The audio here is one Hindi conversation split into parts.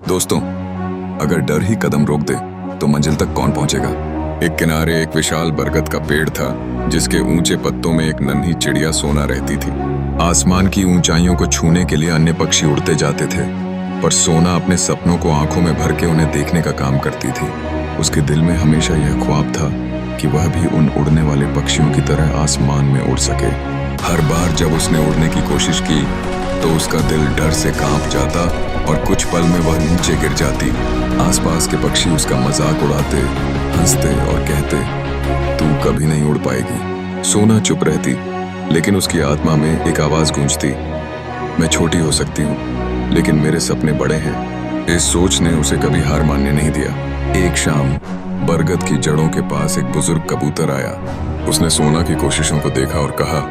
दोस्तों, अगर डर ही कदम रोक दे तो मंजिल तक कौन पहुंचेगा। एक किनारे एक विशाल बरगद का पेड़ था जिसके ऊंचे पत्तों में एक नन्ही चिड़िया सोना रहती थी। आसमान की ऊंचाइयों को छूने के लिए अन्य पक्षी उड़ते जाते थे, पर सोना अपने सपनों को आंखों में भर के उन्हें देखने का काम करती थी। उसके दिल में हमेशा यह ख्वाब था कि वह भी उन उड़ने वाले पक्षियों की तरह आसमान में उड़ सके। हर बार जब उसने उड़ने की कोशिश की तो उसका दिल डर से कांप जाता और कुछ पल में वह नीचे गिर जाती। आसपास के पक्षी उसका मजाक उड़ाते, हंसते और कहते, तू कभी नहीं उड़ पाएगी। सोना चुप रहती, लेकिन उसकी आत्मा में एक आवाज गूंजती, मैं छोटी हो सकती हूँ लेकिन मेरे सपने बड़े हैं। इस सोच ने उसे कभी हार मानने नहीं दिया। एक शाम बरगद की जड़ों के पास एक बुजुर्ग कबूतर आया। उसने सोना की कोशिशों को देखा और कहा,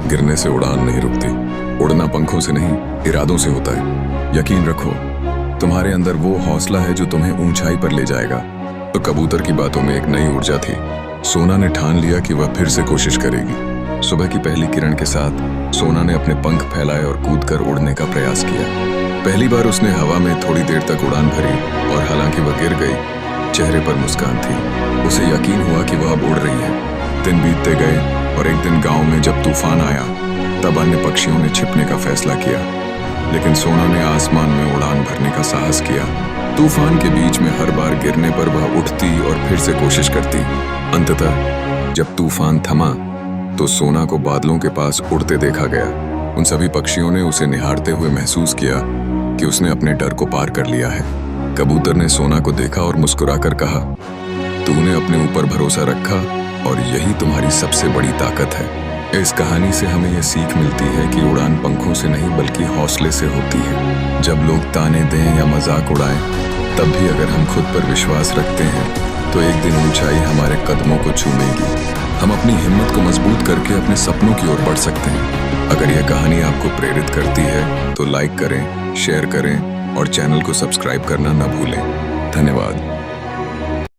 गिरने से उड़ान नहीं रुकती, उड़ना पंखों से नहीं इरादों से होता है। यकीन रखो, तुम्हारे अंदर वो हौसला है जो तुम्हें ऊंचाई पर ले जाएगा। तो कबूतर की बातों में एक नई ऊर्जा थी। सोना ने ठान लिया कि वह फिर से कोशिश करेगी। सुबह की पहली किरण के साथ सोना ने अपने पंख फैलाए और कूदकर उड़ने का प्रयास किया। पहली बार उसने हवा में थोड़ी देर तक उड़ान भरी और हालांकि वह गिर गई, चेहरे पर मुस्कान थी। उसे यकीन हुआ कि वह अब उड़ रही है। दिन बीतते गए और एक दिन गांव में जब तूफान आया तब अन्य पक्षियों ने छिपने का फैसला किया, लेकिन सोना ने आसमान में उड़ान भरने का साहस किया। तूफान के बीच में हर बार गिरने पर वह उठती और फिर से कोशिश करती। अंततः जब तूफान थमा तो सोना को बादलों के पास उड़ते देखा गया। उन सभी पक्षियों ने उसे निहारते हुए महसूस किया कि उसने अपने डर को पार कर लिया है। कबूतर ने सोना को देखा और मुस्कुराकर कहा, तूने अपने ऊपर भरोसा रखा और यही तुम्हारी सबसे बड़ी ताकत है। इस कहानी से हमें यह सीख मिलती है कि उड़ान पंखों से नहीं बल्कि हौसले से होती है। जब लोग ताने दें या मजाक उड़ाएं, तब भी अगर हम खुद पर विश्वास रखते हैं तो एक दिन ऊंचाई हमारे कदमों को छूमेगी। हम अपनी हिम्मत को मजबूत करके अपने सपनों की ओर बढ़ सकते हैं। अगर यह कहानी आपको प्रेरित करती है तो लाइक करें, शेयर करें और चैनल को सब्सक्राइब करना न भूलें। धन्यवाद।